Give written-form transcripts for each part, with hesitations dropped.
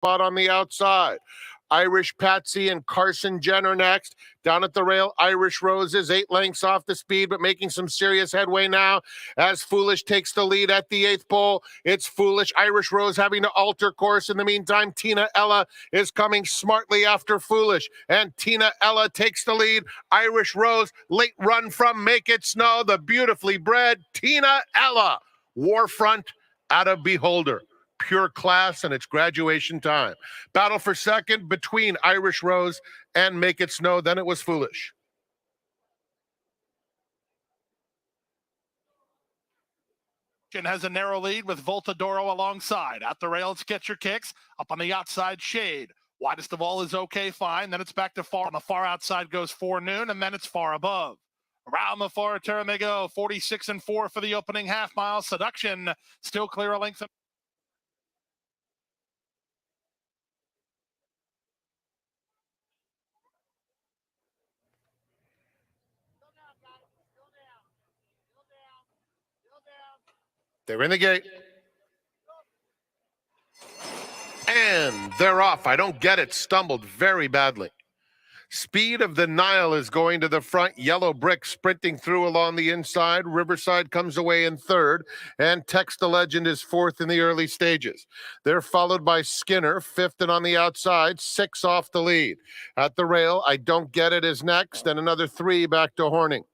spot on the outside. Irish Patsy and Carson Jenner next. Down at the rail, Irish Rose is 8 lengths off the speed, but making some serious headway now as Foolish takes the lead at the 8th pole. It's Foolish. Irish Rose having to alter course. In the meantime, Tina Ella is coming smartly after Foolish, and Tina Ella takes the lead. Irish Rose, late run from Make It Snow, the beautifully bred Tina Ella. Warfront out of Beholder. Pure class, and it's graduation time. Battle for second between Irish Rose and Make It Snow. Then it was Foolish. Has a narrow lead with Voltadoro alongside. At the rail, it's Get Your Kicks. Up on the outside, Shade. Widest of all is Okay Fine. Then it's back to far. On the far outside goes Forenoon, and then it's Far Above. Around the far turn they go. 46 and 4 for the opening half mile. Seduction still clear a length. They're in the gate. And they're off. I don't get it. Stumbled very badly. Speed of the Nile is going to the front. Yellow Brick sprinting through along the inside. Riverside comes away in third. And Text the Legend is fourth in the early stages. They're followed by Skinner, fifth and on the outside, 6 off the lead. At the rail, I Don't Get It is next, and another 3 back to Horning.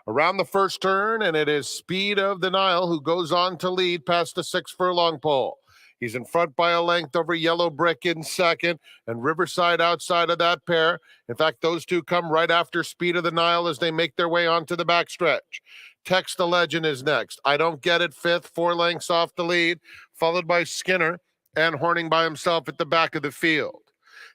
Around the first turn, and it is Speed of the Nile who goes on to lead past the 6 furlong pole. He's in front by a length over Yellow Brick in second, and Riverside outside of that pair. In fact, those two come right after Speed of the Nile as they make their way onto the backstretch. Text the Legend is next. I Don't Get It fifth, 4 lengths off the lead, followed by Skinner and Horning by himself at the back of the field.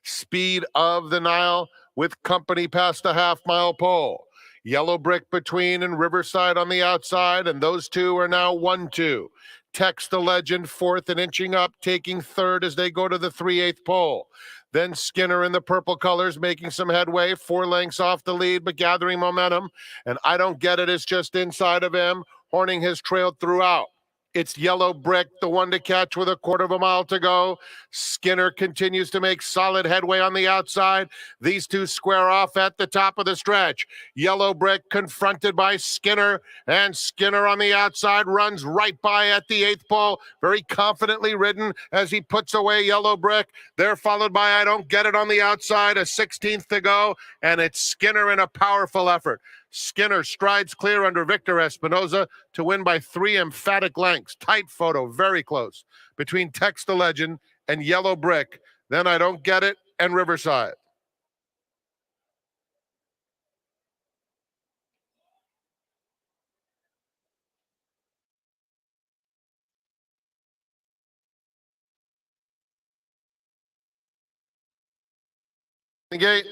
Speed of the Nile with company past the half-mile pole. Yellow Brick between and Riverside on the outside, and those two are now 1-2. Text the Legend fourth and inching up, taking third as they go to the 3/8 pole. Then Skinner in the purple colors making some headway, 4 lengths off the lead, but gathering momentum. And I Don't Get It is just inside of him. Horning has trailed throughout. It's Yellow Brick, the one to catch with a 1/4 mile to go. Skinner continues to make solid headway on the outside. These two square off at the top of the stretch. Yellow Brick confronted by Skinner, and Skinner on the outside runs right by at the 8th pole, very confidently ridden as he puts away Yellow Brick. They're followed by I Don't Get It on the outside, a 16th to go, and it's Skinner in a powerful effort. Skinner strides clear under Victor Espinoza to win by 3 emphatic lengths. Tight photo, very close, between Text the Legend and Yellow Brick. Then I Don't Get It and Riverside. The gate.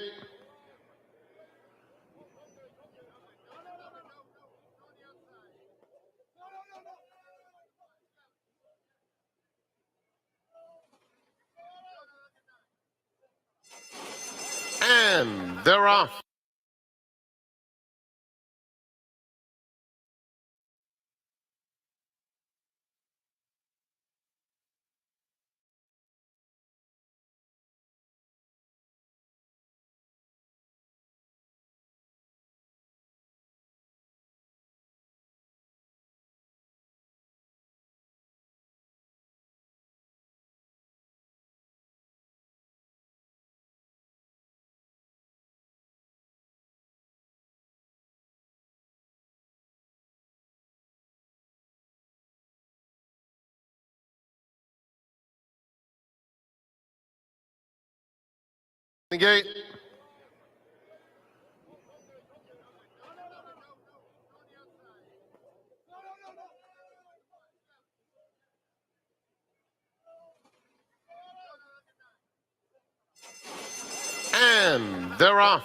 And they're off. The gate. And they're off.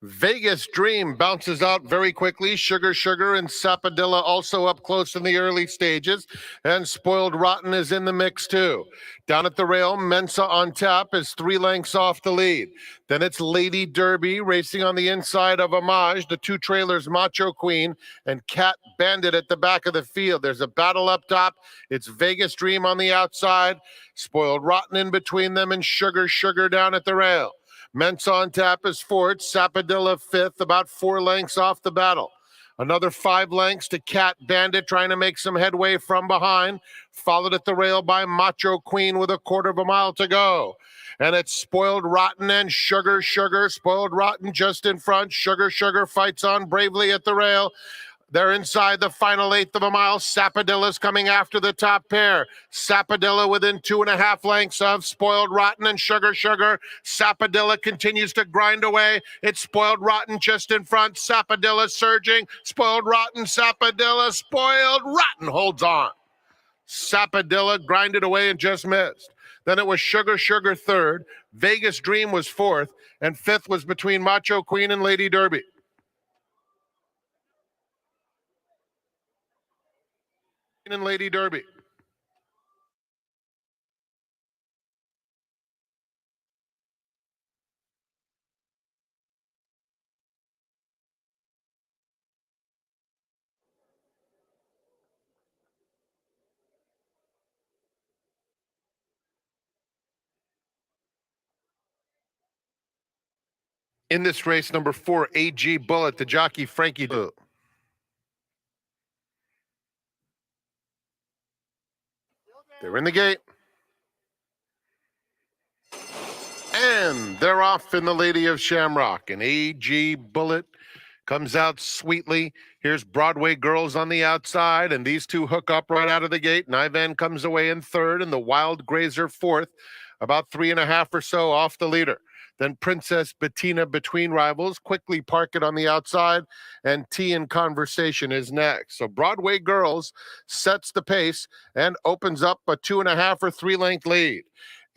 Vegas Dream bounces out very quickly. Sugar Sugar and Sapadilla also up close in the early stages. And Spoiled Rotten is in the mix too. Down at the rail, Mensa on tap is 3 lengths off the lead. Then it's Lady Derby racing on the inside of Homage. The two trailers, Macho Queen and Cat Bandit at the back of the field. There's a battle up top. It's Vegas Dream on the outside. Spoiled Rotten in between them and Sugar Sugar down at the rail. Mensa on tap is fourth, Sapadilla fifth, about 4 lengths off the battle. Another 5 lengths to Cat Bandit trying to make some headway from behind. Followed at the rail by Macho Queen with a quarter of a mile to go. And it's Spoiled Rotten and Sugar Sugar. Spoiled Rotten just in front. Sugar Sugar fights on bravely at the rail. They're inside the final 1/8 of a mile. Sapadilla's coming after the top pair. Sapadilla within 2.5 lengths of Spoiled Rotten and Sugar Sugar. Sapadilla continues to grind away. It's Spoiled Rotten just in front. Sapadilla surging. Spoiled Rotten, Sapadilla. Spoiled Rotten holds on. Sapadilla grinded away and just missed. Then it was Sugar Sugar third. Vegas Dream was fourth. And fifth was between Macho Queen and Lady Derby. And Lady Derby. In this race, number 4, AG Bullet, the jockey Frankie. They're in the gate. And they're off in the Lady of Shamrock. And AG Bullet comes out sweetly. Here's Broadway Girls on the outside, and these two hook up right out of the gate. Nivan comes away in third, and the Wild Grazer fourth, about 3.5 or so off the leader. Then Princess Bettina between rivals, Quickly Park It on the outside, and Tea and Conversation is next. So Broadway Girls sets the pace and opens up a 2.5 or 3 length lead.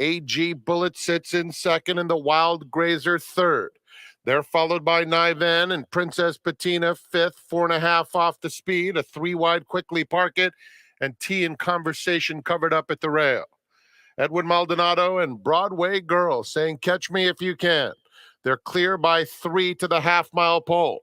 AG Bullet sits in second and the Wild Grazer third. They're followed by Nivan and Princess Bettina fifth, 4.5 off the speed, a 3 wide Quickly Park It, and Tea and Conversation covered up at the rail. Edwin Maldonado and Broadway Girl saying, catch me if you can. They're clear by 3 to the half-mile pole,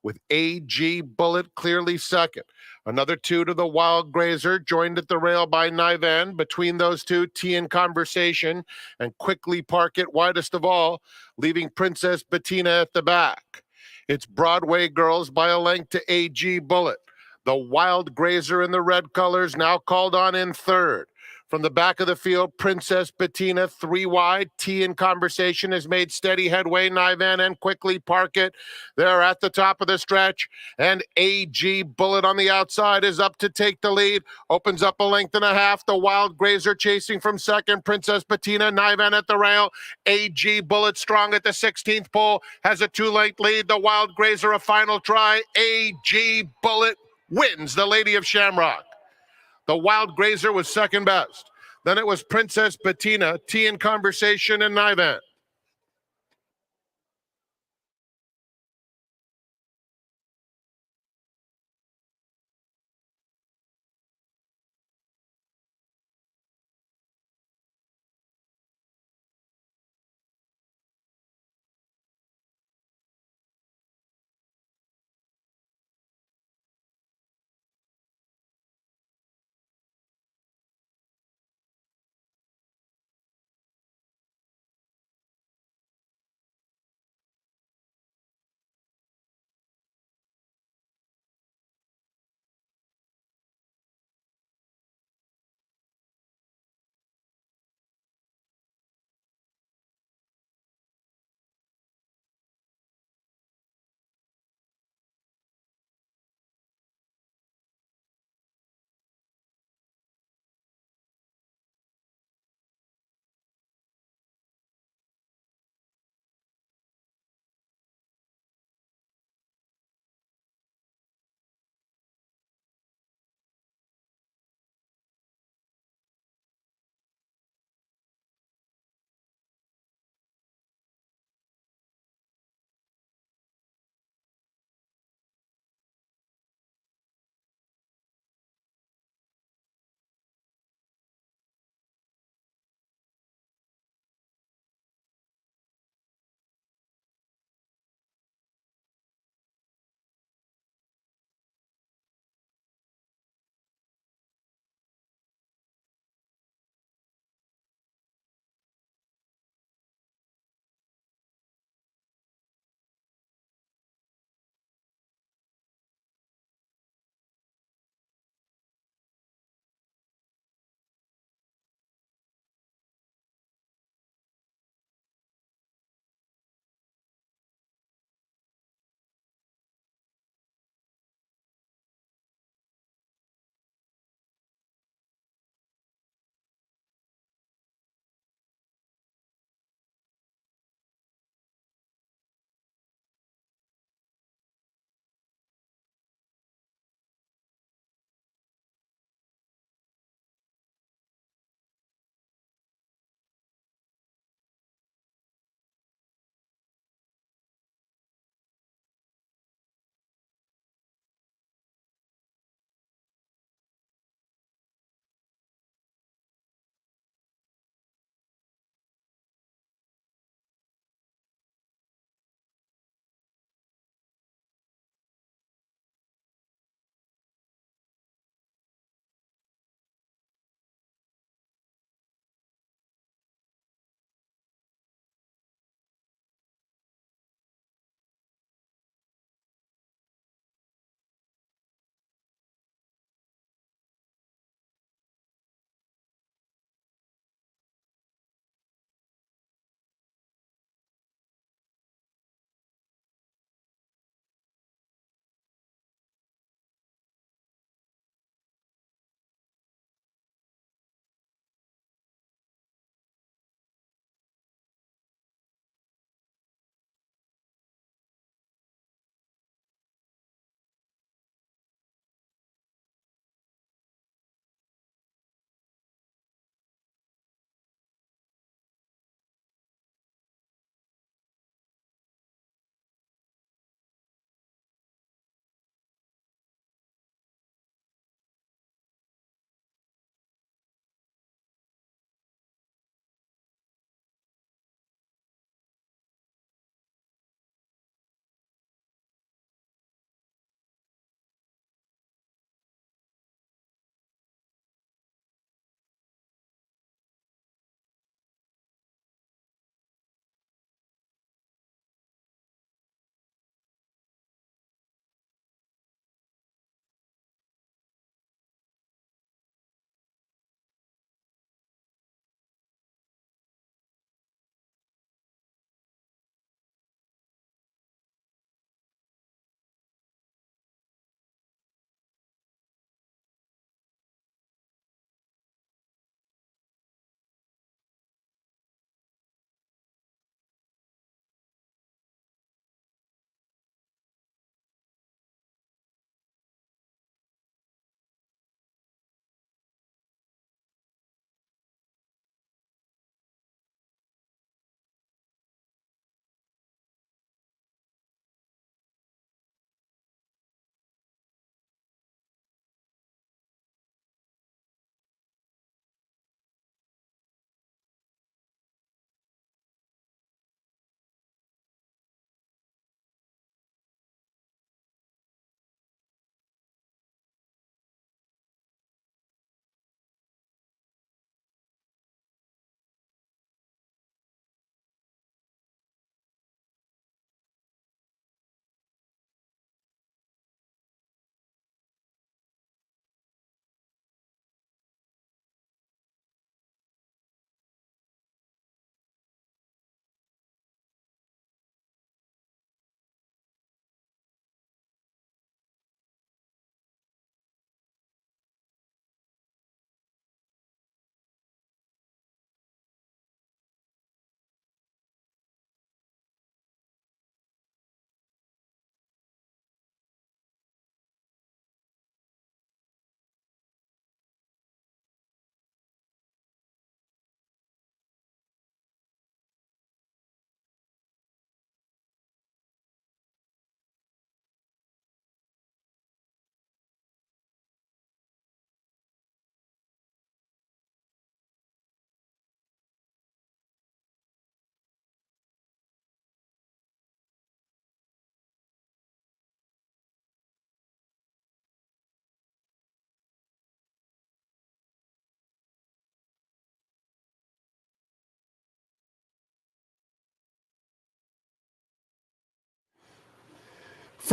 with AG Bullet clearly second. Another 2 to the Wild Grazer, joined at the rail by Nivan. Between those two, Tea and Conversation, and Quickly Park It widest of all, leaving Princess Bettina at the back. It's Broadway Girls by a length to AG Bullet. The Wild Grazer in the red colors now called on in third. From the back of the field, Princess Bettina 3 wide. Tea and Conversation has made steady headway. Nivan and Quickly Park It. They're at the top of the stretch. And AG Bullet on the outside is up to take the lead. Opens up a length and a half. The Wild Grazer chasing from second. Princess Bettina, Nivan at the rail. AG Bullet strong at the 16th pole. Has a 2-length lead. The Wild Grazer a final try. AG Bullet wins the Lady of Shamrock. The Wild Grazer was second best. Then it was Princess Bettina, Tea and Conversation, and Nivan.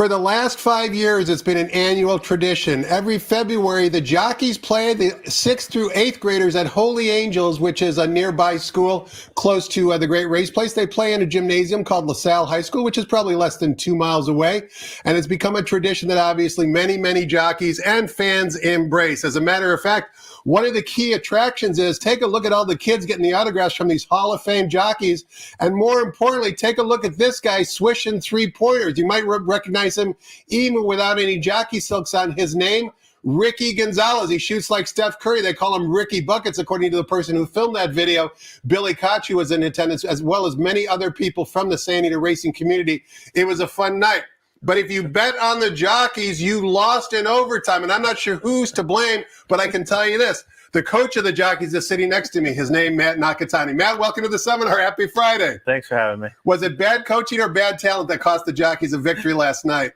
For the last 5 years, it's been an annual tradition. Every February, the jockeys play the 6th through 8th graders at Holy Angels, which is a nearby school close to the Great Race Place. They play in a gymnasium called LaSalle High School, which is probably less than 2 miles away. And it's become a tradition that obviously many, many jockeys and fans embrace. As a matter of fact, one of the key attractions is take a look at all the kids getting the autographs from these Hall of Fame jockeys. And more importantly, take a look at this guy swishing three-pointers. You might recognize him even without any jockey silks on his name. Ricky Gonzalez. He shoots like Steph Curry. They call him Ricky Buckets, according to the person who filmed that video. Billy Koch was in attendance, as well as many other people from the Santa Anita racing community. It was a fun night. But if you bet on the jockeys, you lost in overtime. And I'm not sure who's to blame, but I can tell you this. The coach of the jockeys is sitting next to me. His name, Matt Nakatani. Matt, welcome to the seminar. Happy Friday. Thanks for having me. Was it bad coaching or bad talent that cost the jockeys a victory last night?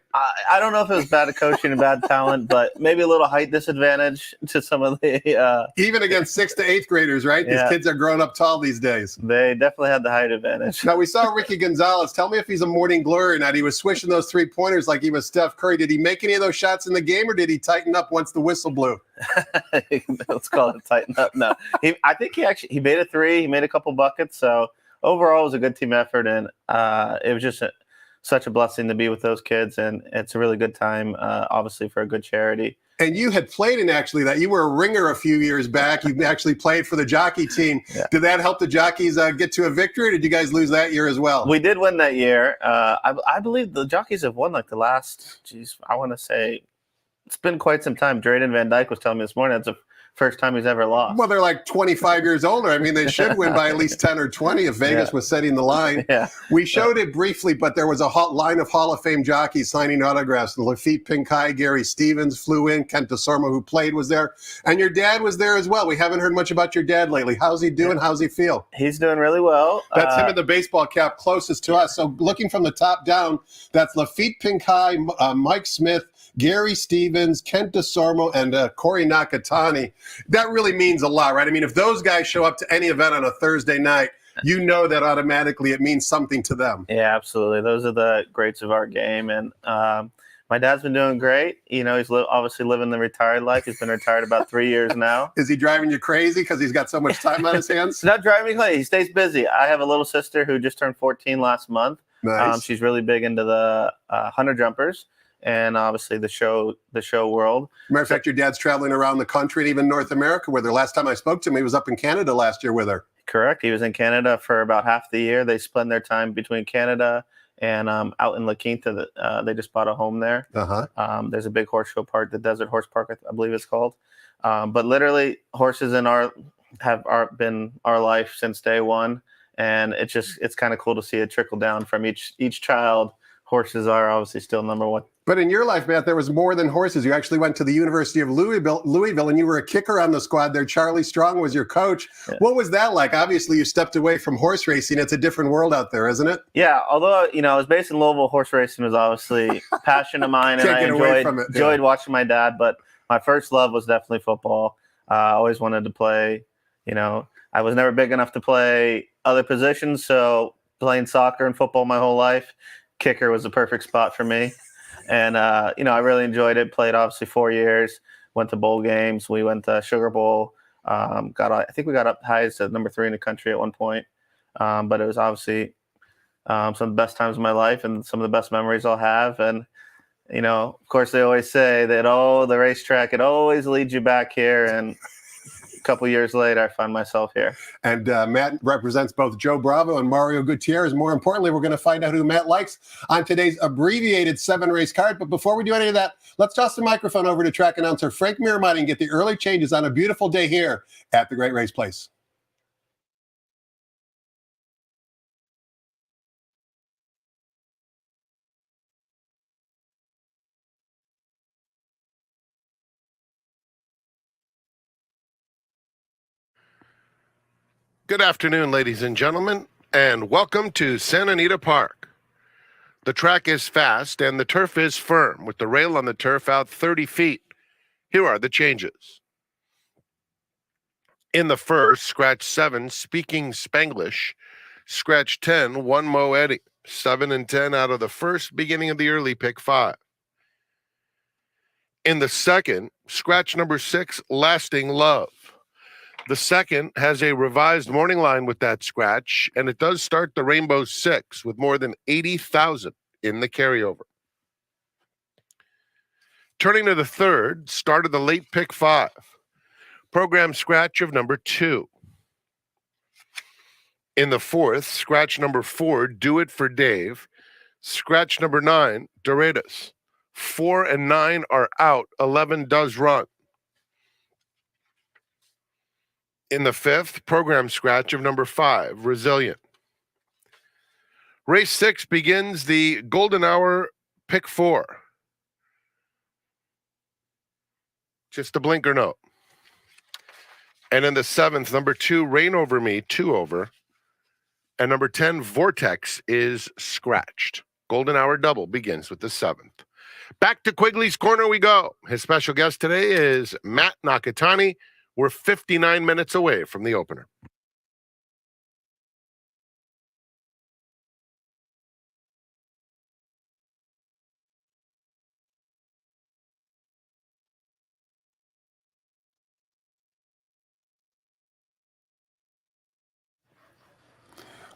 I don't know if it was bad coaching and bad talent, but maybe a little height disadvantage to some of the even against 6th to 8th graders, right? Yeah. These kids are growing up tall these days. They definitely had the height advantage. Now, we saw Ricky Gonzalez. Tell me if he's a morning glory or not. He was swishing those three-pointers like he was Steph Curry. Did he make any of those shots in the game, or did he tighten up once the whistle blew? Let's call it tighten up. No, I think he made a three. He made a couple buckets. So overall, it was a good team effort, and it was just such a blessing to be with those kids, and it's a really good time, obviously, for a good charity. And you had played in actually that. You were a ringer a few years back. You actually played for the jockey team. Yeah. Did that help the jockeys get to a victory, or did you guys lose that year as well? We did win that year. I believe the jockeys have won like the last, I want to say, it's been quite some time. Drayden Van Dyke was telling me this morning that's the first time he's ever lost. Well, they're like 25 years older. I mean, they should win by at least 10 or 20 if Vegas was setting the line. Yeah. We showed it briefly, but there was a line of Hall of Fame jockeys signing autographs. Lafitte Pinkai, Gary Stevens flew in. Kent DeSormo, who played, was there. And your dad was there as well. We haven't heard much about your dad lately. How's he doing? How's he feel? He's doing really well. That's him in the baseball cap closest to us. So looking from the top down, that's Lafitte Pinkai, Mike Smith, Gary Stevens, Kent DeSormo, and Corey Nakatani. That really means a lot, right? I mean, if those guys show up to any event on a Thursday night, you know that automatically it means something to them. Yeah, absolutely. Those are the greats of our game. And my dad's been doing great. You know, he's obviously living the retired life. He's been retired about 3 years now. Is he driving you crazy because he's got so much time on his hands? He's not driving me crazy. He stays busy. I have a little sister who just turned 14 last month. Nice. She's really big into the 100 jumpers. And obviously the show world. Matter of fact, your dad's traveling around the country and even North America with her. Last time I spoke to him, he was up in Canada last year with her. Correct. He was in Canada for about half the year. They spend their time between Canada and out in La Quinta. They just bought a home there. Uh-huh. There's a big horse show park, the Desert Horse Park, I believe it's called. But literally, horses have been our life since day one. And it's kind of cool to see it trickle down from each child. Horses are obviously still number one. But in your life, Matt, there was more than horses. You actually went to the University of Louisville, and you were a kicker on the squad there. Charlie Strong was your coach. Yeah. What was that like? Obviously, you stepped away from horse racing. It's a different world out there, isn't it? Yeah, although, I was based in Louisville, horse racing was obviously a passion of mine, and I enjoyed watching my dad. But my first love was definitely football. I always wanted to play. I was never big enough to play other positions, so playing soccer and football my whole life, kicker was the perfect spot for me. And, I really enjoyed it. Played, obviously, 4 years. Went to bowl games. We went to Sugar Bowl. I think we got up high as number 3 in the country at one point. But it was obviously some of the best times of my life and some of the best memories I'll have. And, of course, they always say that, the racetrack, it always leads you back here. And a couple years later, I find myself here. And Matt represents both Joe Bravo and Mario Gutierrez. More importantly, we're going to find out who Matt likes on today's abbreviated 7-race card. But before we do any of that, let's toss the microphone over to track announcer Frank Miramati and get the early changes on a beautiful day here at the Great Race Place. Good afternoon, ladies and gentlemen, and welcome to Santa Anita Park. The track is fast and the turf is firm, with the rail on the turf out 30 feet. Here are the changes. In the first, scratch 7, Speaking Spanglish. Scratch 10, One Mo Eddie. 7 and 10 out of the first, beginning of the early, pick 5. In the second, scratch number 6, Lasting Love. The second has a revised morning line with that scratch, and it does start the Rainbow 6 with more than 80,000 in the carryover. Turning to the third, start of the late pick 5. Program scratch of number 2. In the fourth, scratch number 4, Do It for Dave. Scratch number 9, Doratus. 4 and 9 are out. 11 does run. In the fifth, program scratch of number 5, Resilient. Race 6 begins the golden hour, pick 4. Just a blinker note. And in the 7th, number 2, Rain Over Me, 2 over. And number 10, Vortex, is scratched. Golden hour double begins with the 7th. Back to Quigley's Corner we go. His special guest today is Matt Nakatani. We're 59 minutes away from the opener.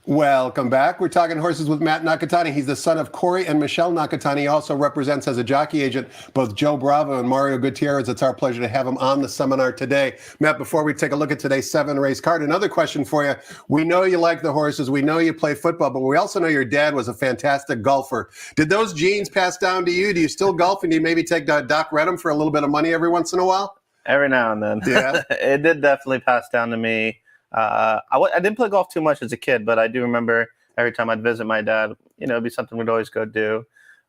Welcome back. We're talking horses with Matt Nakatani. He's the son of Corey and Michelle Nakatani. He also represents as a jockey agent both Joe Bravo and Mario Gutierrez. It's our pleasure to have him on the seminar today. Matt, before we take a look at today's 7-race card, another question for you. We know you like the horses. We know you play football, but we also know your dad was a fantastic golfer. Did those genes pass down to you? Do you still golf, and do you maybe take Doc Redham for a little bit of money every once in a while? Every now and then. Yeah. It did definitely pass down to me. I didn't play golf too much as a kid, but I do remember every time I'd visit my dad, it'd be something we'd always go do.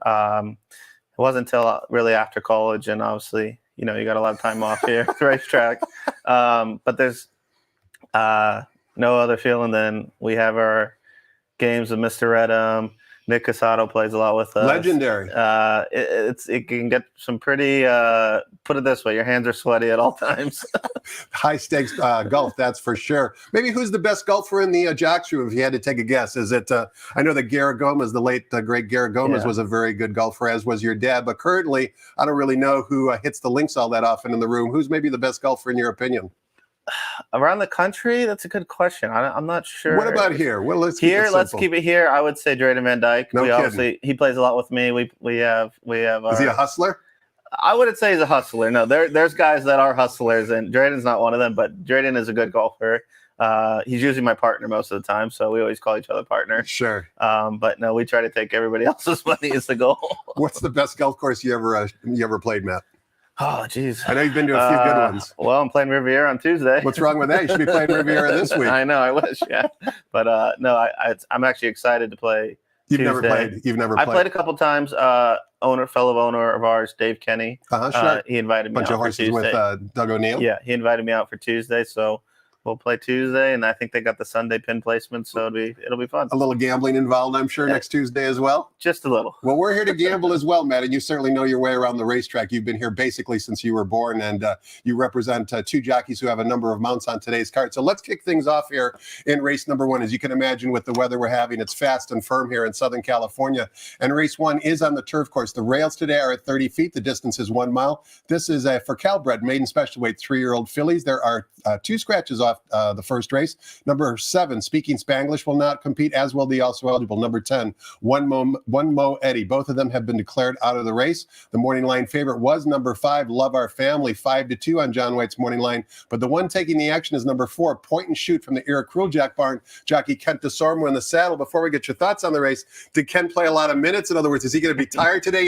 It wasn't until really after college, and obviously, you got a lot of time off here at the racetrack. But there's no other feeling than we have our games with Mr. Redham. Nick Casado plays a lot with us. Legendary. It can get some pretty, put it this way, your hands are sweaty at all times. High stakes golf, that's for sure. Maybe who's the best golfer in the Jocks room, if you had to take a guess? Is it, I know that Garrett Gomez, the late great Garrett Gomez, was a very good golfer, as was your dad. But currently, I don't really know who hits the links all that often in the room. Who's maybe the best golfer in your opinion? Around the country, that's a good question. I'm not sure. What about here? Well, let's keep it here. I would say Drayden Van Dyke. No kidding. He plays a lot with me. We have. Is he a hustler? I wouldn't say he's a hustler. No, there's guys that are hustlers, and Drayden's not one of them. But Drayden is a good golfer. He's usually my partner most of the time, so we always call each other partner. Sure. But no, we try to take everybody else's money as the goal. What's the best golf course you ever played, Matt? Oh, geez. I know you've been to a few good ones. Well, I'm playing Riviera on Tuesday. What's wrong with that? You should be playing Riviera this week. I know, I wish, yeah. But no, I'm actually excited to play You've Tuesday. never played? You've never played? I played a couple times. Fellow owner of ours, Dave Kenny. Sure. He invited me out for Tuesday. Bunch of horses with Doug O'Neill? Yeah, he invited me out for Tuesday, so we'll play Tuesday, and I think they got the Sunday pin placement, so it'll be fun. A little gambling involved, I'm sure, next Tuesday as well? Just a little. Well, we're here to gamble as well, Matt, and you certainly know your way around the racetrack. You've been here basically since you were born, and you represent 2 jockeys who have a number of mounts on today's card. So let's kick things off here in race number 1. As you can imagine, with the weather we're having, it's fast and firm here in Southern California, and race 1 is on the turf course. The rails today are at 30 feet. The distance is 1 mile. This is for Calbred maiden special weight 3-year-old fillies. There are 2 scratches off the first race. Number 7, Speaking Spanglish, will not compete, as will the also eligible number 10, One Mo Eddie. Both of them have been declared out of the race. The morning line favorite was number 5, Love Our Family, 5-2 on John White's morning line. But the one taking the action is number 4, Point and Shoot from the Era Cruel Jack barn. Jockey Kent DeSormo in the saddle. Before we get your thoughts on the race, did Ken play a lot of minutes? In other words, is he going to be tired today?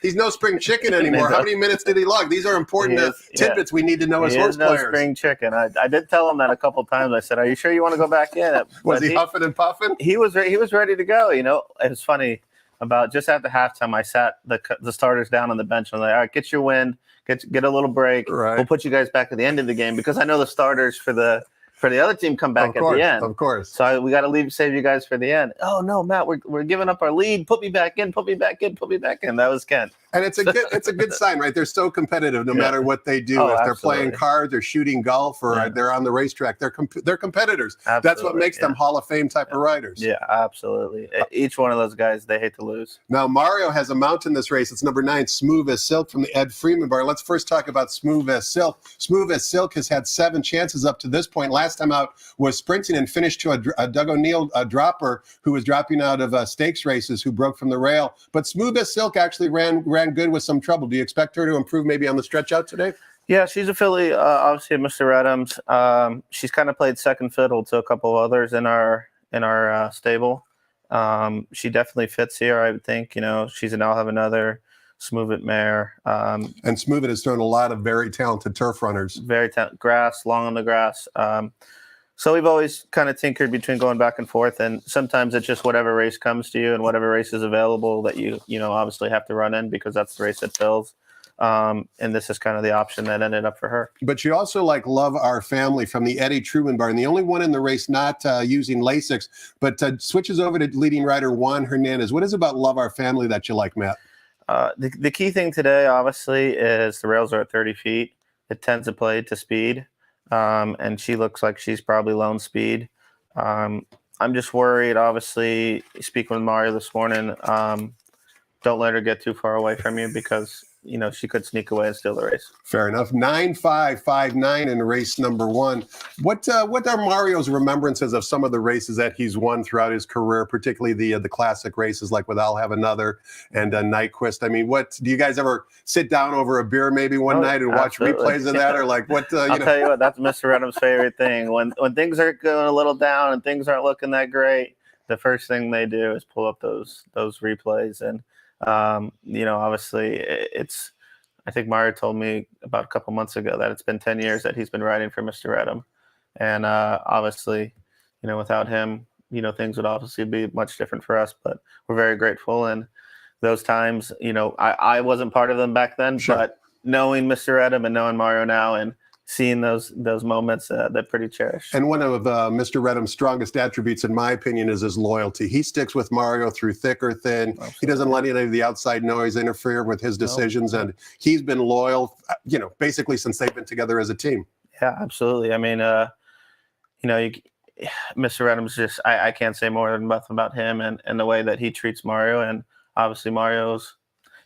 He's no spring chicken anymore. How many minutes did he log? These are important tidbits we need to know as horse players. Spring chicken. I did tell him that a couple times. I said, "Are you sure you want to go back in?" Was he huffing and puffing? He was ready to go. It was funny. About just after halftime, I sat the starters down on the bench. And I'm like, "All right, get your wind, get a little break. Right. We'll put you guys back at the end of the game because I know the starters for the other team come back at the end. Of course. So we got to save you guys for the end." "Oh no, Matt, we're giving up our lead. Put me back in. Put me back in. Put me back in." That was Kent. And it's a good sign, right? They're so competitive no matter what they do. Oh, if they're absolutely. playing cards or shooting golf or they're on the racetrack, they're competitors. Absolutely. That's what makes them Hall of Fame type of riders. Yeah, absolutely. Each one of those guys, they hate to lose. Now, Mario has a mount in this race. It's number 9, Smooth as Silk from the Ed Freeman bar. Let's first talk about Smooth as Silk. Smooth as Silk has had 7 chances up to this point. Last time out was sprinting and finished to a Doug O'Neill dropper who was dropping out of stakes races who broke from the rail. But Smooth as Silk actually ran good with some trouble. Do you expect her to improve maybe on the stretch out today? Yeah, she's a filly, obviously, Mr. Redham's. She's kind of played second fiddle to a couple of others in our stable. She definitely fits here, I would think. You know, she's an I'll Have Another, Smooth It mare. And Smooth It has thrown a lot of very talented turf runners. Very talented, grass, long on the grass. So we've always kind of tinkered between going back and forth, and sometimes it's just whatever race comes to you and whatever race is available that you obviously have to run in because that's the race that fills. And this is kind of the option that ended up for her. But you also like Love Our Family from the Eddie Truman bar, and the only one in the race not using Lasix, but switches over to leading rider Juan Hernandez. What is it about Love Our Family that you like, Matt? The key thing today, obviously, is the rails are at 30 feet. It tends to play to speed, and she looks like she's probably lone speed. I'm just worried, obviously, speaking with Mario this morning, don't let her get too far away from you because she could sneak away and steal the race. Fair enough. 9-5-5-9 in race number 1. What are Mario's remembrances of some of the races that he's won throughout his career, particularly the classic races like with I'll Have Another and Nyquist? I mean, what do you guys ever sit down over a beer maybe one night and watch replays of that, or like what? I'll tell you what, that's Mr. Redham's favorite thing. When things are going a little down and things aren't looking that great, the first thing they do is pull up those replays and. Obviously I think Mario told me about a couple months ago that it's been 10 years that he's been riding for Mr. Redham. And obviously, without him, things would obviously be much different for us, but we're very grateful. And those times, I wasn't part of them back then, but knowing Mr. Redham and knowing Mario now and seeing those moments, they're pretty cherished. And one of Mr. Redham's strongest attributes, in my opinion, is his loyalty. He sticks with Mario through thick or thin. Absolutely. He doesn't let any of the outside noise interfere with his decisions, and he's been loyal, basically since they've been together as a team. Yeah, absolutely. I mean, Mr. Redham's just, I can't say more than enough about him and the way that he treats Mario. And obviously Mario's,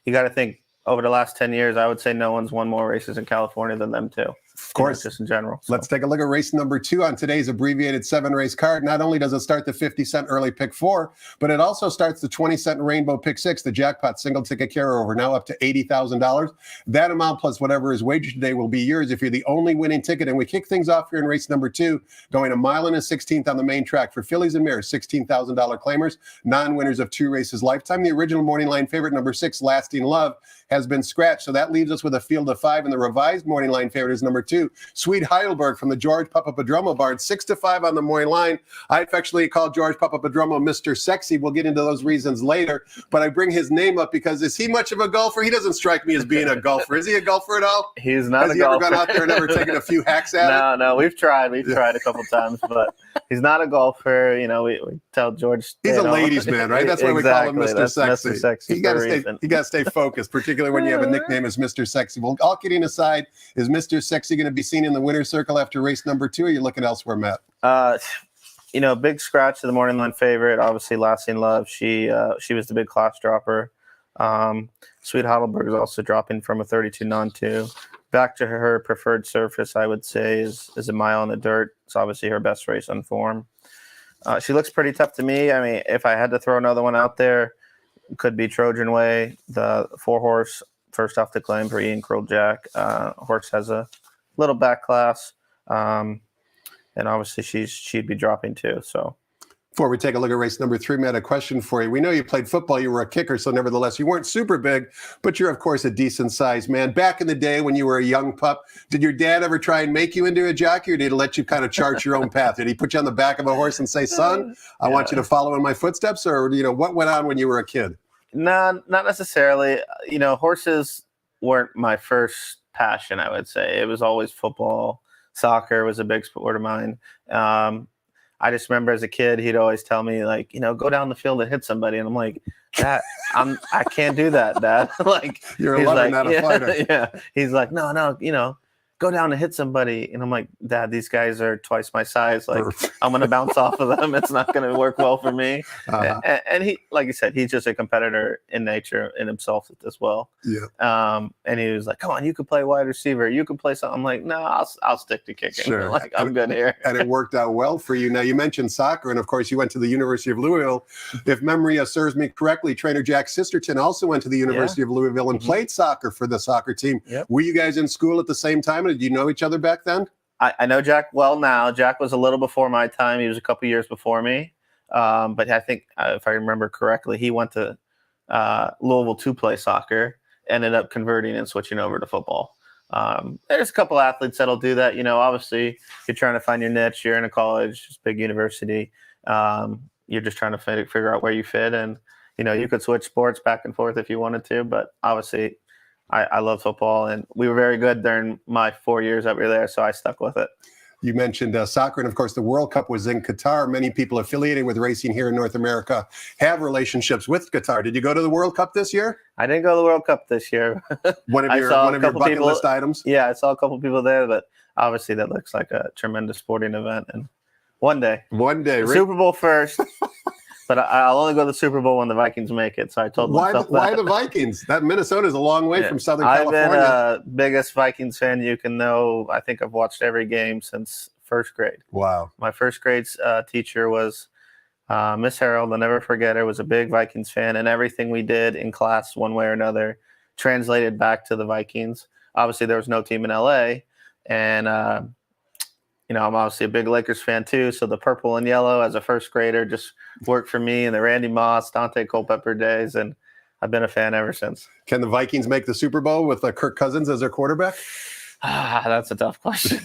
you got to think, over the last 10 years, I would say no one's won more races in California than them too. Of course. Just in general. So. Let's take a look at race number 2 on today's abbreviated 7-race card. Not only does it start the 50-cent early pick 4, but it also starts the 20-cent rainbow pick 6, the jackpot single ticket carryover, now up to $80,000. That amount plus whatever is wagered today will be yours if you're the only winning ticket. And we kick things off here in race number 2, going a mile and a 16th on the main track for fillies and mares, $16,000 claimers, non-winners of 2 races lifetime. The original morning line favorite, number 6, Lasting Love, has been scratched. So that leaves us with a field of 5, and the revised morning line favorite is number 2, Sweet Heidelberg from the George Papapadromo barn, 6-5 on the morning line. I affectionately call George Papapadromo Mr. Sexy. We'll get into those reasons later, but I bring his name up because is he much of a golfer? He doesn't strike me as being a golfer. Is he a golfer at all? He's not Has he ever gone out there and ever taken a few hacks at it? No, we've tried a couple times, but he's not a golfer. We tell George he's a ladies' man, right? That's why we call him Mr. Sexy. Mr. Sexy. You got to stay focused, particularly when you have a nickname as Mr. Sexy. Well, all kidding aside, is Mr. Sexy going to be seen in the winner's circle after race number 2? Or are you looking elsewhere, Matt? Big scratch to the morning line favorite. Obviously, Lasting Love. She was the big class dropper. Sweet Heidelberg is also dropping from a 32 non-2 back to her preferred surface. I would say is a mile in the dirt. It's obviously her best race on form. She looks pretty tough to me. I mean, if I had to throw another one out there, it could be Trojan Way, the 4-horse first off the claim for Ian Curl Jack. Horse has a little back class, and obviously she'd be dropping too. So. Before we take a look at race number 3, we had a question for you. We know you played football. You were a kicker, so nevertheless, you weren't super big, but you're, of course, a decent-sized man. Back in the day when you were a young pup, did your dad ever try and make you into a jockey, or did he let you kind of chart your own path? Did he put you on the back of a horse and say, son, I want you to follow in my footsteps? Or, what went on when you were a kid? No, not necessarily. Horses weren't my first passion, I would say. It was always football. Soccer was a big sport of mine. I just remember as a kid, he'd always tell me, go down the field and hit somebody. And I'm like, Dad, I can't do that, Dad. Like, You're a he's lover, like, not a yeah, fighter. yeah. He's like, no, go down and hit somebody. And I'm like, Dad, these guys are twice my size. Like, I'm going to bounce off of them. It's not going to work well for me. Uh-huh. And he, like you said, he's just a competitor in nature in himself as well. Yeah. And he was like, come on, you could play wide receiver. You could play something. I'm like, no, I'll stick to kicking. Sure. Like, I'm good here. And it worked out well for you. Now, you mentioned soccer, and of course, you went to the University of Louisville. If memory serves me correctly, trainer Jack Sisterton also went to the University of Louisville and played soccer for the soccer team. Yep. Were you guys in school at the same time? Did you know each other back then? I know Jack well now. Jack was a little before my time. He was a couple years before me. But I think, if I remember correctly, he went to Louisville to play soccer, ended up converting and switching over to football. There's a couple athletes that'll do that. Obviously, you're trying to find your niche. You're in a college, it's a big university. You're just trying to figure out where you fit. And, you could switch sports back and forth if you wanted to. But obviously, I love football, and we were very good during my 4 years that we were there, so I stuck with it. You mentioned soccer, and of course, the World Cup was in Qatar. Many people affiliated with racing here in North America have relationships with Qatar. Did you go to the World Cup this year? I didn't go to the World Cup this year. One of your bucket list items? Yeah, I saw a couple people there, but obviously that looks like a tremendous sporting event. And one day, Super Bowl first. But I'll only go to the Super Bowl when the Vikings make it. So I told myself that. Why the Vikings? That Minnesota is a long way from Southern California. I've been biggest Vikings fan you can know. I think I've watched every game since first grade. Wow. My first grade teacher was Miss Harold. I'll never forget her. Was a big Vikings fan, and everything we did in class, one way or another, translated back to the Vikings. Obviously, there was no team in LA, and I'm obviously a big Lakers fan too. So the purple and yellow as a first grader just worked for me in the Randy Moss, Dante Culpepper days, and I've been a fan ever since. Can the Vikings make the Super Bowl with Kirk Cousins as their quarterback? That's a tough question.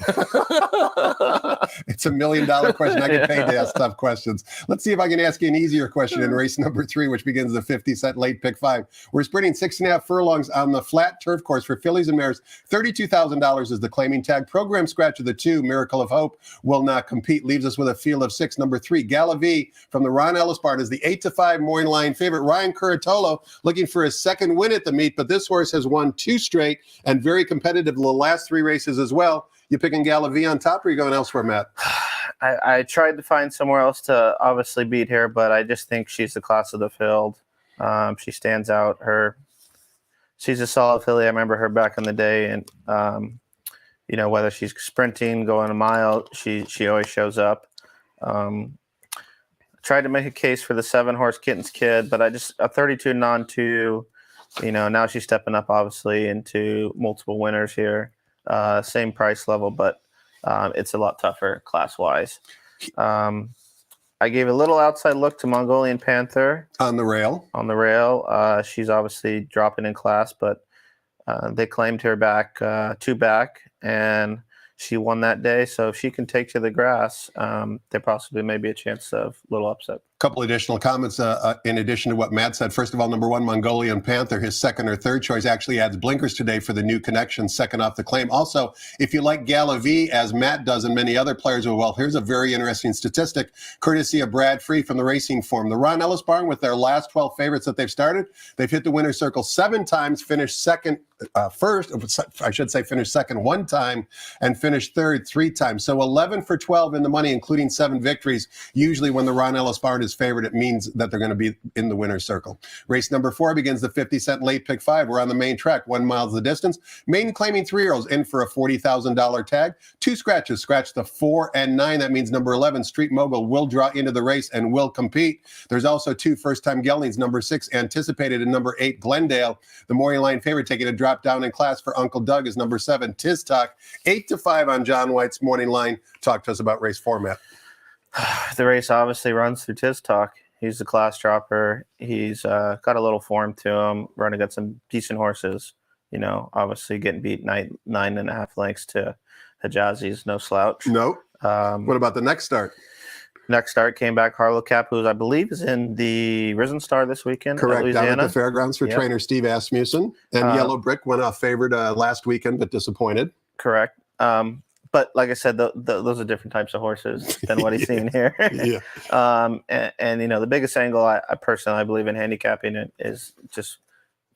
It's $1 million question. I get paid to ask tough questions. Let's see if I can ask you an easier question in race number 3, which begins the 50-cent late pick 5. We're sprinting 6.5 furlongs on the flat turf course for fillies and mares. $32,000 is the claiming tag. Program scratch of the 2, Miracle of Hope, will not compete. Leaves us with a field of 6. Number 3, Galavie from the Ron Ellis barn is the 8-5 morning line favorite. Ryan Curatolo looking for his second win at the meet, but this horse has won 2 straight and very competitive the last 3 races as well. You picking Galavie on top, or are you going elsewhere, Matt? I tried to find somewhere else to obviously beat her, but I just think she's the class of the field. She stands out. She's a solid filly. I remember her back in the day, and whether she's sprinting, going a mile, she always shows up. Tried to make a case for the 7-horse Kitten's Kid, but a 32 non-2. Now she's stepping up obviously into multiple winners here. Same price level, but it's a lot tougher class-wise. I gave a little outside look to Mongolian Panther. On the rail. She's obviously dropping in class, but they claimed her back, 2 back, and she won that day. So if she can take to the grass, there possibly may be a chance of a little upset. Couple additional comments in addition to what Matt said. First of all, number 1, Mongolian Panther, his second or third choice, actually adds blinkers today for the new connection, second off the claim. Also, if you like Galavie, as Matt does and many other players will, well, here's a very interesting statistic, courtesy of Brad Free from the Racing Form. The Ron Ellis barn, with their last 12 favorites that they've started, they've hit the winner's circle 7 times, finished second, finished second 1 time, and finished third 3 times. So 11 for 12 in the money, including 7 victories. Usually when the Ron Ellis barn is favored, it means that they're going to be in the winner's circle. Race number 4 begins the 50-cent late pick 5. We're on the main track, 1 mile is the distance. Maiden claiming 3-year-olds in for a $40,000 tag. 2 scratches, scratch the 4 and 9. That means number 11, Street Mogul, will draw into the race and will compete. There's also 2 first-time geldings, number 6 Anticipated and number 8 Glendale. The morning line favorite taking a drop down in class for Uncle Doug is number 7 Tiz Talk. 8-5 on John White's morning line. Talk to us about race format. The race obviously runs through Tiz Talk. He's the class dropper. He's got a little form to him, running against some decent horses. Obviously getting beat 9.5 lengths to Hijazi's no slouch. No. What about the next start? Next start came back Harlow Cap, who I believe is in the Risen Star this weekend. Correct, down at the fairgrounds for trainer Steve Asmussen. And Yellow Brick went off favored last weekend, but disappointed. Correct. but like I said, those are different types of horses than what he's seen here. Yeah. And the biggest angle I personally believe in handicapping it is just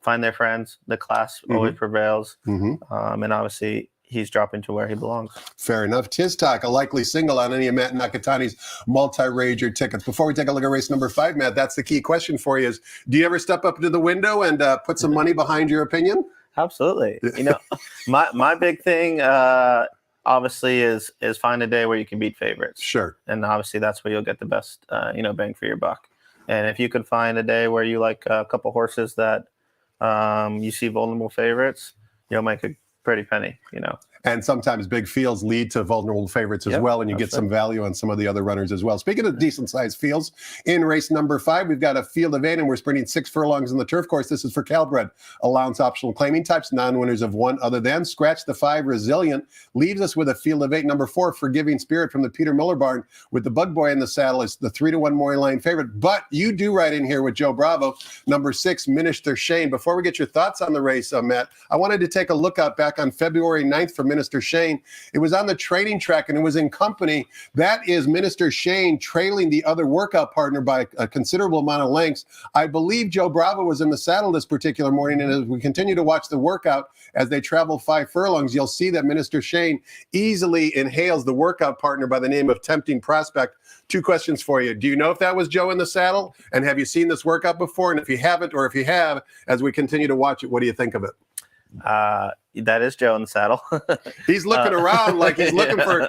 find their friends. The class always prevails. And obviously he's dropping to where he belongs. Fair enough. Tiz Talk, a likely single on any of Matt Nakatani's multi-rager tickets. Before we take a look at race number 5, Matt, that's the key question for you is, do you ever step up to the window and put some money behind your opinion? Absolutely. My big thing obviously is find a day where you can beat favorites. Sure. And obviously that's where you'll get the best, bang for your buck. And if you can find a day where you like a couple horses that you see vulnerable favorites, you'll make a pretty penny, And sometimes big fields lead to vulnerable favorites as well, and you get some value on some of the other runners as well. Speaking of decent-sized fields, in race number 5, we've got a field of 8, and we're sprinting 6 furlongs in the turf course. This is for Calbred. Allowance optional claiming types, non-winners of 1 other than. Scratch the 5, Resilient, leaves us with a field of 8. Number 4, Forgiving Spirit from the Peter Miller barn, with the Bug Boy in the saddle. Is the 3-1 Maury Lane favorite. But you do right in here with Joe Bravo. Number 6, Minister Shane. Before we get your thoughts on the race, Matt, I wanted to take a look out back on February 9th for Minister Shane. It was on the training track and it was in company. That is Minister Shane trailing the other workout partner by a considerable amount of lengths. I believe Joe Bravo was in the saddle this particular morning, and as we continue to watch the workout as they travel 5 furlongs, you'll see that Minister Shane easily inhales the workout partner by the name of Tempting Prospect. 2 questions for you. Do you know if that was Joe in the saddle? And have you seen this workout before? And if you haven't, or if you have, as we continue to watch it, what do you think of it? That is Joe in the saddle. He's looking around like he's looking for,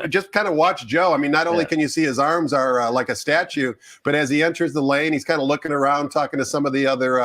just kind of watch Joe. I mean, not only can you see his arms are like a statue, but as he enters the lane, he's kind of looking around, talking to some of the other,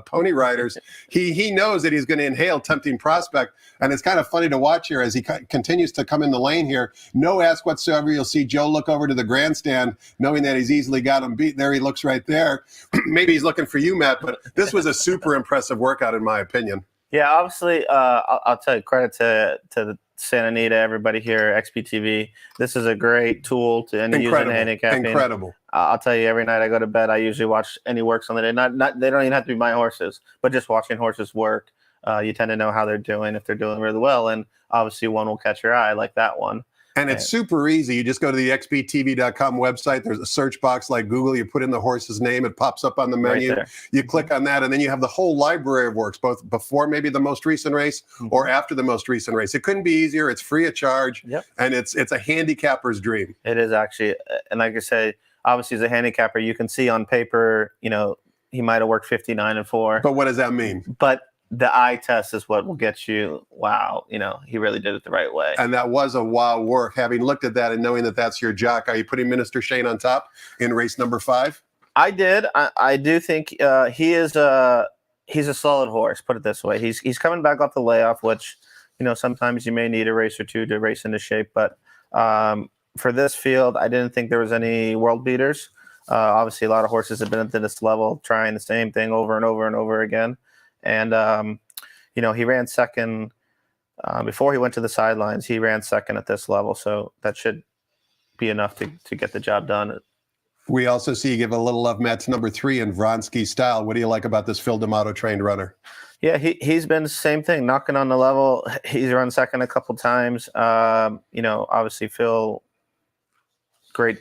pony riders. He knows that he's going to inhale Tempting Prospect. And it's kind of funny to watch here as he continues to come in the lane here. No ask whatsoever. You'll see Joe look over to the grandstand, knowing that he's easily got him beat. There he looks right there. Maybe he's looking for you, Matt, but this was a super impressive workout in my opinion. Yeah, obviously, I'll tell you, credit to Santa Anita, everybody here, XPTV. This is a great tool to use in handicapping. Incredible. I'll tell you, every night I go to bed, I usually watch any works on the day. Not they don't even have to be my horses, but just watching horses work. You tend to know how they're doing, if they're doing really well, and obviously one will catch your eye, like that one. And it's super easy. You just go to the xbtv.com website. There's a search box like Google. You put in the horse's name. It pops up on the menu. Right, you click on that, and then you have the whole library of works, both before maybe the most recent race or after the most recent race. It couldn't be easier. It's free of charge, and it's a handicapper's dream. It is actually. And like I say, obviously as a handicapper, you can see on paper, he might have worked 59-4. But what does that mean? But the eye test is what will get you, wow, he really did it the right way. And that was a wow work. Having looked at that and knowing that that's your jock, are you putting Minister Shane on top in race number 5? I did. I do think he's a solid horse, put it this way. He's coming back off the layoff, which, sometimes you may need a race or two to race into shape. But for this field, I didn't think there was any world beaters. Obviously, a lot of horses have been at this level trying the same thing over and over and over again. And, he ran second before he went to the sidelines. He ran second at this level. So that should be enough to get the job done. We also see you give a little love, Matt, to number 3 in Vronsky Style. What do you like about this Phil D'Amato trained runner? Yeah, he's been the same thing, knocking on the level. He's run second a couple times. Obviously Phil, great,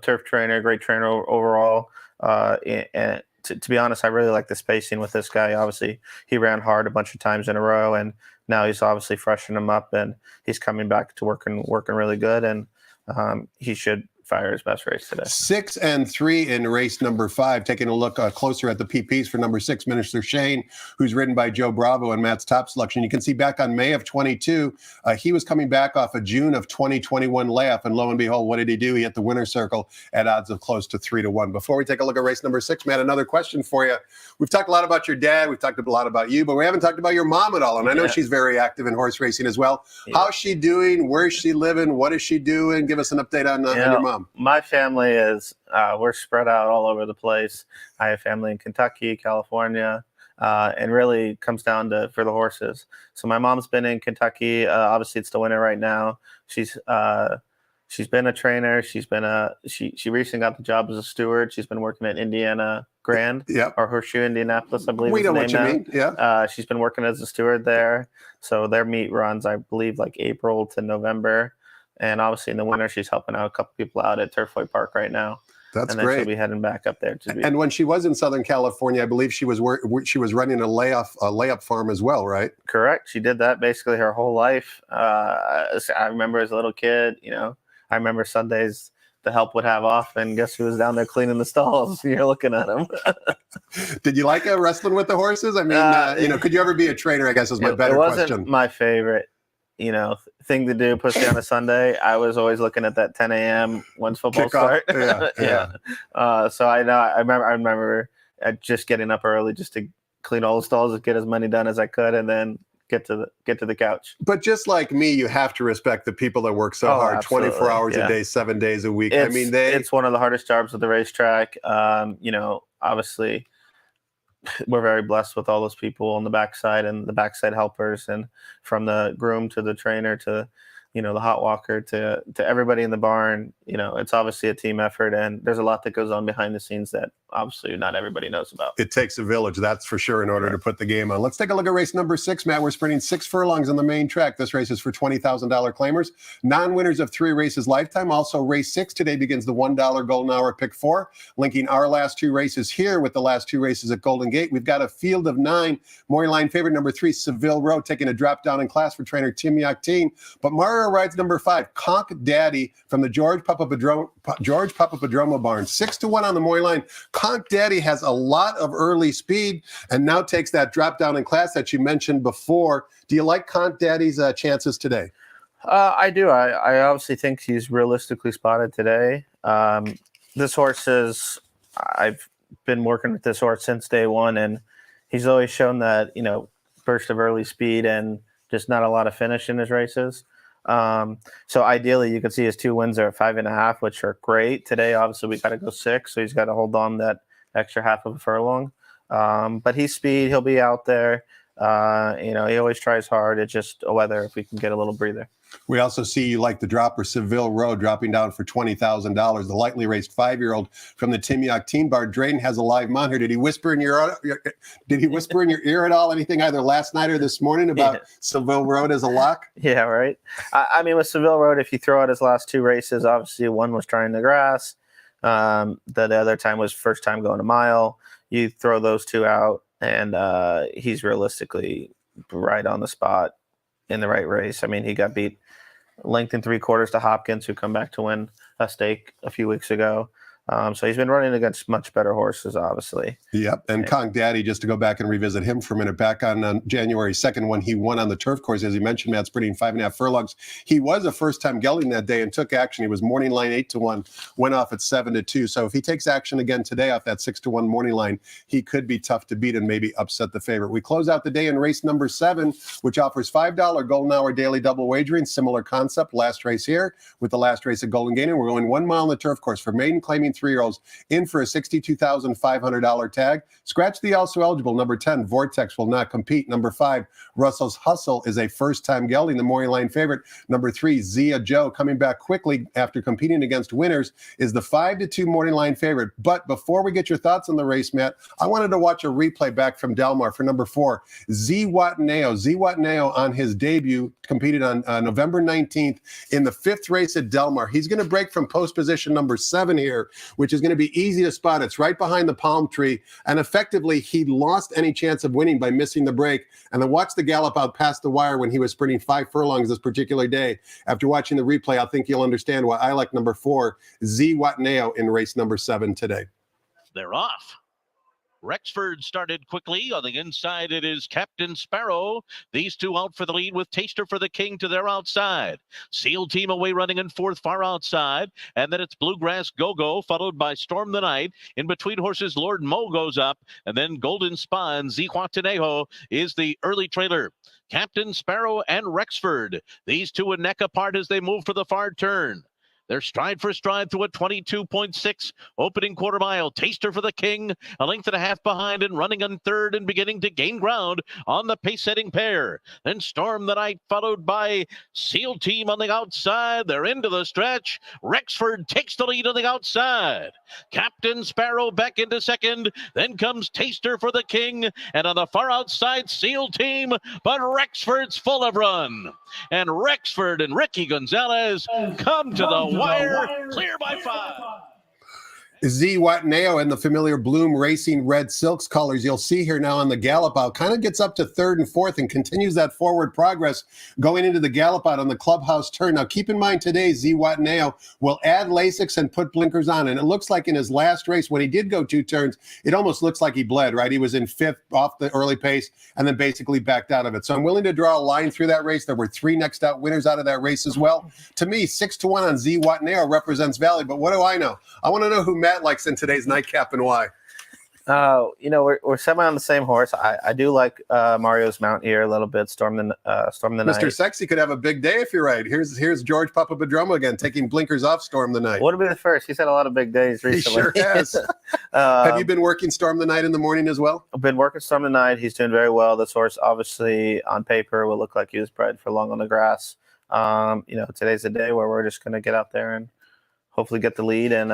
turf trainer, great trainer overall. And to be honest, I really like the spacing with this guy. Obviously, he ran hard a bunch of times in a row, and now he's obviously freshening him up, and he's coming back to working really good, and he should fire his best race today. 6 and 3 in race number 5. Taking a look closer at the PPs for number 6, Minister Shane, who's ridden by Joe Bravo and Matt's top selection. You can see back on May of 22, he was coming back off a June of 2021 layoff, and lo and behold, what did he do? He hit the winner's circle at odds of close to 3-1. Before we take a look at race number 6, Matt, another question for you. We've talked a lot about your dad. We've talked a lot about you, but we haven't talked about your mom at all. And I know she's very active in horse racing as well. Yeah. How's she doing? Where's she living? What is she doing? Give us an update on your mom. My family is, we're spread out all over the place. I have family in Kentucky, California, and really comes down to for the horses. So my mom's been in Kentucky. Obviously, it's the winter right now. She's She's been a trainer. She's been she recently got the job as a steward. She's been working at Indiana Grand or Horseshoe Indianapolis, I believe. We know what you mean. Yeah. She's been working as a steward there. So their meet runs, I believe, like April to November. And obviously in the winter, she's helping out a couple people out at Turfway Park right now. That's and then great. She'll be heading back up there. And when she was in Southern California, I believe she was running a layup farm as well, right? Correct. She did that basically her whole life. I remember as a little kid, I remember Sundays the help would have off, and guess who was down there cleaning the stalls? You're looking at them. Did you like wrestling with the horses? I mean, could you ever be a trainer? I guess is my better question. It wasn't my favorite, thing to do, push on a Sunday. I was always looking at that 10 a.m. once football start. Yeah. So I remember just getting up early just to clean all the stalls and get as many done as I could, and then get to the couch. But just like me, you have to respect the people that work so hard, absolutely. 24 hours a day, 7 days a week. It's one of the hardest jobs at the racetrack. Obviously we're very blessed with all those people on the backside and the backside helpers, and from the groom to the trainer to the hot walker to everybody in the barn. It's obviously a team effort, and there's a lot that goes on behind the scenes that obviously not everybody knows about. It takes a village, that's for sure, in order to put the game on. Let's take a look at race number 6, Matt. We're sprinting 6 furlongs on the main track. This race is for $20,000 claimers. Non-winners of 3 races lifetime. Also, race 6 today begins the $1 Golden Hour Pick 4, linking our last 2 races here with the last 2 races at Golden Gate. We've got a field of 9. Morning line favorite number 3, Seville Road, taking a drop down in class for trainer Tim Yachteen. But Mario rides number 5, Conk Daddy from the George Papapadromo barn. 6-1 on the morning line. Conk Daddy has a lot of early speed and now takes that drop down in class that you mentioned before. Do you like Conk Daddy's chances today? I do. I obviously think he's realistically spotted today. This horse I've been working with this horse since day one, and he's always shown that, burst of early speed and just not a lot of finish in his races. So ideally you could see his 2 wins are at 5.5, which are great. Today, obviously we got to go 6, so he's got to hold on that extra half of a furlong. But he's speed, he'll be out there. He always tries hard. It's just whether if we can get a little breather. We also see you like the dropper Seville Road dropping down for $20,000. The lightly raced 5-year-old from the Tim Yachteen bar. Drayden has a live monitor. Did he whisper in your ear at all? Anything either last night or this morning about Seville Road as a lock? Yeah, right. I mean, with Seville Road, if you throw out his last 2 races, obviously one was trying the grass. The other time was first time going a mile. You throw those 2 out, and he's realistically right on the spot in the right race. I mean, he got beat length and 3/4 to Hopkins, who come back to win a stake a few weeks ago. So he's been running against much better horses, obviously. Yep. And Conk Daddy, just to go back and revisit him for a minute, back on January 2nd when he won on the turf course, as you mentioned, Matt, sprinting 5.5 furlongs. He was a first-time gelding that day and took action. He was morning line 8-1, went off at 7-2. So if he takes action again today off that 6-1 morning line, he could be tough to beat and maybe upset the favorite. We close out the day in race number 7, which offers $5 Golden Hour daily double wagering. Similar concept, last race here with the last race at Golden Gate. And we're going 1 mile on the turf course for maiden claiming 3-year-olds in for a $62,500 tag. Scratch the also eligible. Number 10, Vortex will not compete. Number 5, Russell's Hustle is a first-time gelding, the morning line favorite. Number 3, Zia Joe, coming back quickly after competing against winners, is the 5-2 morning line favorite. But before we get your thoughts on the race, Matt, I wanted to watch a replay back from Del Mar for number 4, Z Wataneo. Z Wataneo on his debut competed on November 19th in the 5th race at Del Mar. He's going to break from post position number 7 here, which is going to be easy to spot. It's right behind the palm tree, and effectively he lost any chance of winning by missing the break. And then watch the gallop out past the wire when he was sprinting 5 furlongs this particular day. After watching the replay, I think you'll understand why I like number 4, Z Wataneo, in race number 7 today. They're off. Rexford started quickly. On the inside, it is Captain Sparrow. These 2 out for the lead with Taster for the King to their outside. Seal Team away running in 4th, far outside. And then it's Bluegrass Go-Go, followed by Storm the Night. In between horses, Lord Mo goes up. And then Golden Spa and Zihuatanejo is the early trailer. Captain Sparrow and Rexford. These 2 a neck apart as they move for the far turn. They're stride for stride through a 22.6 opening quarter mile. Taster for the King, a length and a half behind and running on third and beginning to gain ground on the pace-setting pair. Then Storm the Night, followed by Seal Team on the outside. They're into the stretch. Rexford takes the lead on the outside. Captain Sparrow back into second. Then comes Taster for the King. And on the far outside, Seal Team. But Rexford's full of run. And Rexford and Ricky Gonzalez come to the wire. Clear by 5. Z Wataneo in the familiar Bloom Racing Red Silks colors you'll see here now on the gallop out kind of gets up to third and fourth and continues that forward progress going into the gallop out on the clubhouse turn. Now keep in mind today Z Wataneo will add Lasix and put blinkers on, and it looks like in his last race when he did go 2 turns it almost looks like he bled, right? He was in 5th off the early pace and then basically backed out of it. So I'm willing to draw a line through that race. There were 3 next out winners out of that race as well. To me 6-1 on Z Wataneo represents value, but what do I know? I want to know who Matt likes in today's nightcap and why. We're semi on the same horse. I do like Mario's mount here a little bit. Storm the Night. Mr. Sexy could have a big day if you're right. Here's George Papadromo again taking blinkers off Storm the Night. Would be the first. He's had a lot of big days recently. He sure has. Have you been working Storm the Night in the morning as well? I've been working Storm the Night. He's doing very well. This horse obviously on paper will look like he was bred for long on the grass. Today's the day where we're just going to get out there and hopefully get the lead and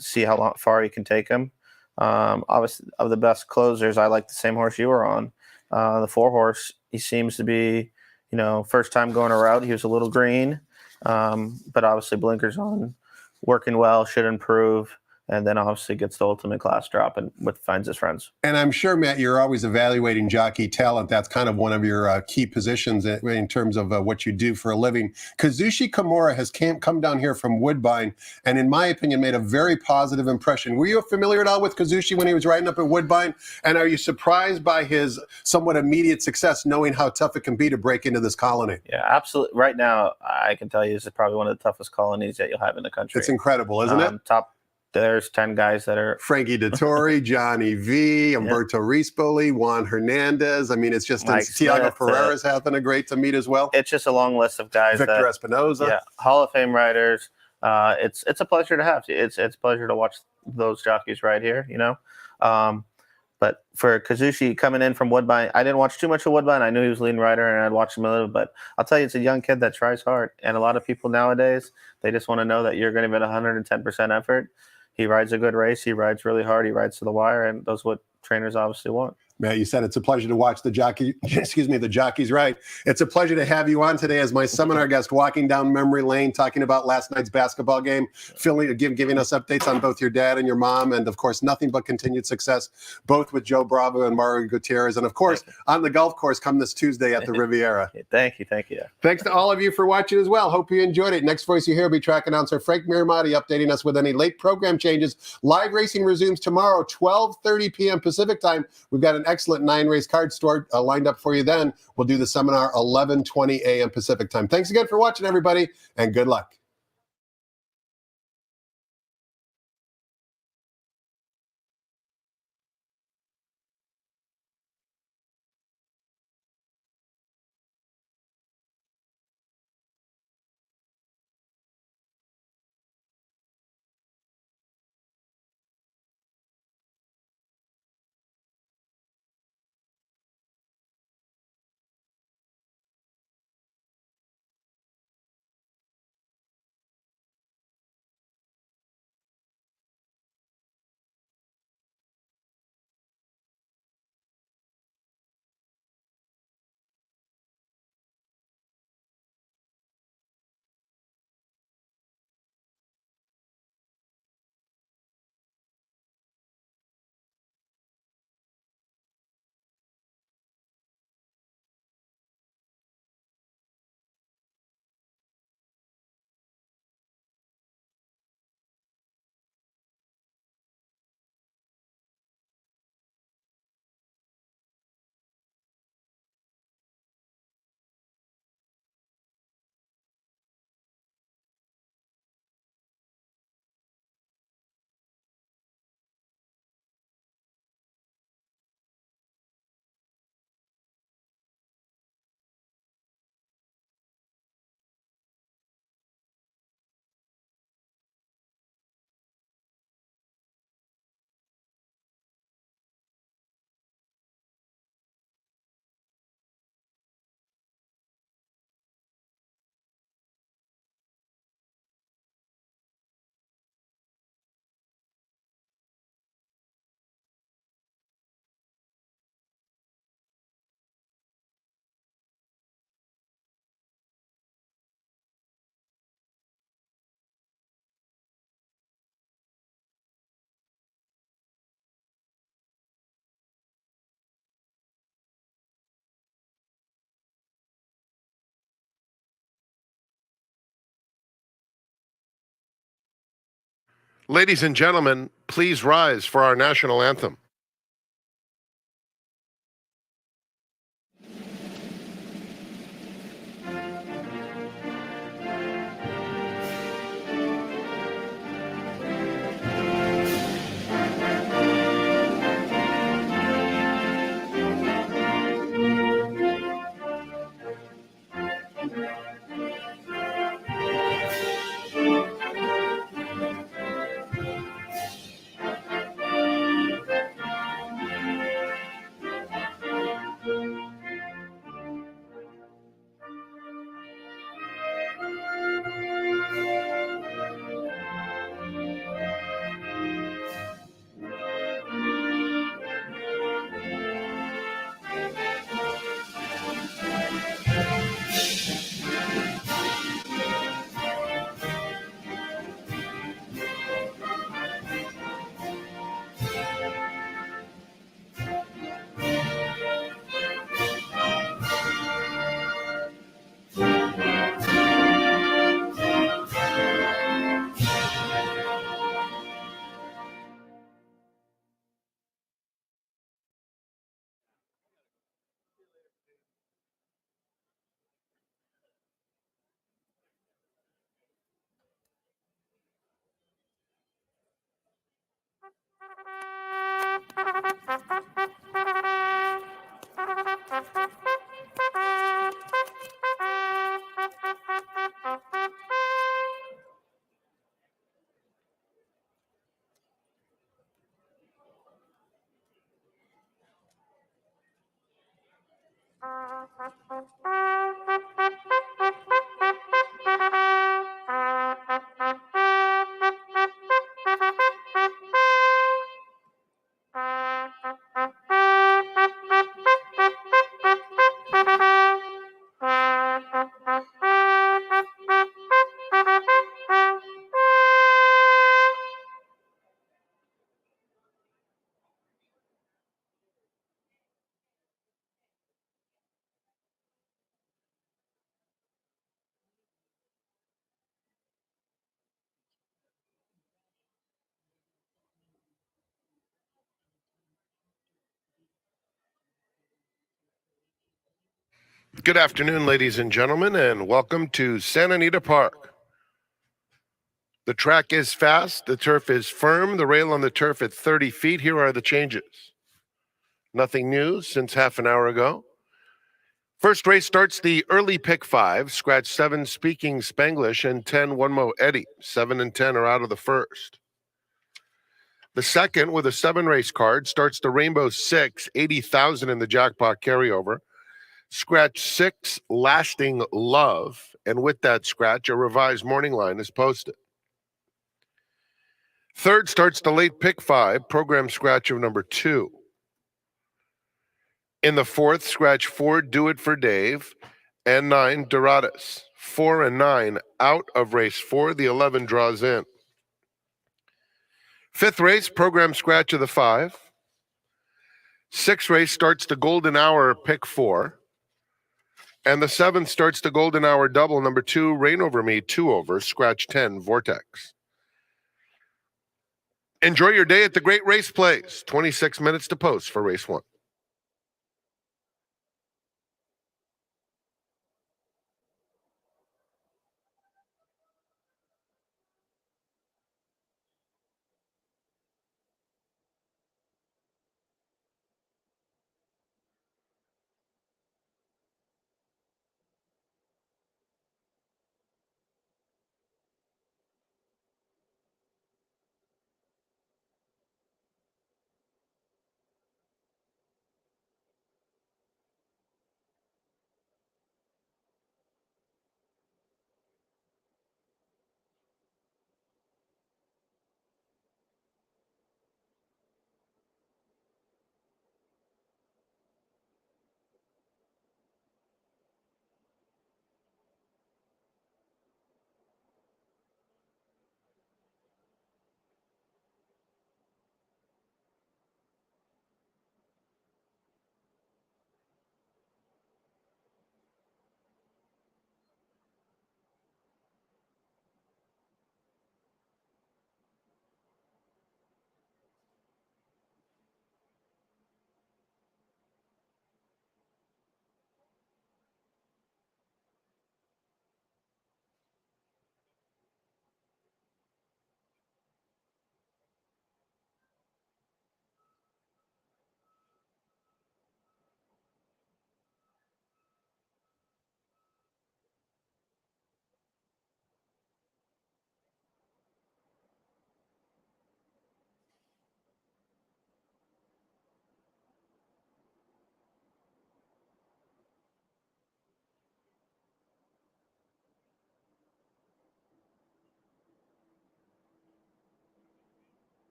see how far he can take him. Obviously, of the best closers, I like the same horse you were on. The 4-horse, he seems to be, first time going a route. He was a little green, but obviously blinkers on, working well, should improve. And then obviously gets the ultimate class drop and finds his friends. And I'm sure, Matt, you're always evaluating jockey talent. That's kind of one of your key positions in terms of what you do for a living. Kazushi Kimura has come down here from Woodbine and, in my opinion, made a very positive impression. Were you familiar at all with Kazushi when he was riding up at Woodbine? And are you surprised by his somewhat immediate success, knowing how tough it can be to break into this colony? Yeah, absolutely. Right now, I can tell you this is probably one of the toughest colonies that you'll have in the country. It's incredible, isn't it? There's 10 guys that are Frankie Dettori, Johnny V, Umberto Rispoli, Juan Hernandez. I mean, it's just Tiago Pereira's having a great to meet as well. It's just a long list of guys. Victor Espinoza. Yeah, Hall of Fame riders. It's a pleasure to have. It's a pleasure to watch those jockeys right here, But for Kazushi coming in from Woodbine, I didn't watch too much of Woodbine. I knew he was leading rider, and I'd watched him a little. But I'll tell you, it's a young kid that tries hard. And a lot of people nowadays, they just want to know that you're going to give it 110% effort. He rides a good race. He rides really hard. He rides to the wire, and those what trainers obviously want. Matt, you said it's a pleasure to watch the jockeys ride. It's a pleasure to have you on today as my seminar guest, walking down memory lane, talking about last night's basketball game, giving us updates on both your dad and your mom, and of course, nothing but continued success, both with Joe Bravo and Mario Gutierrez, and of course, on the golf course come this Tuesday at the Riviera. Thank you. Thanks to all of you for watching as well. Hope you enjoyed it. Next voice you hear will be track announcer Frank Miramati updating us with any late program changes. Live racing resumes tomorrow, 12:30 p.m. Pacific time. We've got an excellent 9-race card store lined up for you then. We'll do the seminar 11:20 a.m. Pacific time. Thanks again for watching, everybody, and good luck. Ladies and gentlemen, please rise for our national anthem. Good afternoon, ladies and gentlemen, and welcome to Santa Anita Park. The track is fast, the turf is firm, the rail on the turf at 30 feet. Here are the changes. Nothing new since half an hour ago. First race starts the early pick 5, scratch 7 Speaking Spanglish and 10 One Mo Eddie. 7 and 10 are out of the first. The second, with a 7 race card, starts the Rainbow 6, 80,000 in the jackpot carryover. Scratch 6 Lasting Love, and with that scratch, a revised morning line is posted. Third starts the late pick 5, program scratch of number 2. In the fourth, scratch 4 Do It for Dave and 9 Doradas. 4 and 9 out of race 4. The 11 draws in. Fifth race, program scratch of the 5. Sixth race starts the golden hour pick 4. And the 7th starts the golden hour double number 2, Rain Over Me, 2 over, scratch 10, Vortex. Enjoy your day at the Great Race Place. 26 minutes to post for race 1.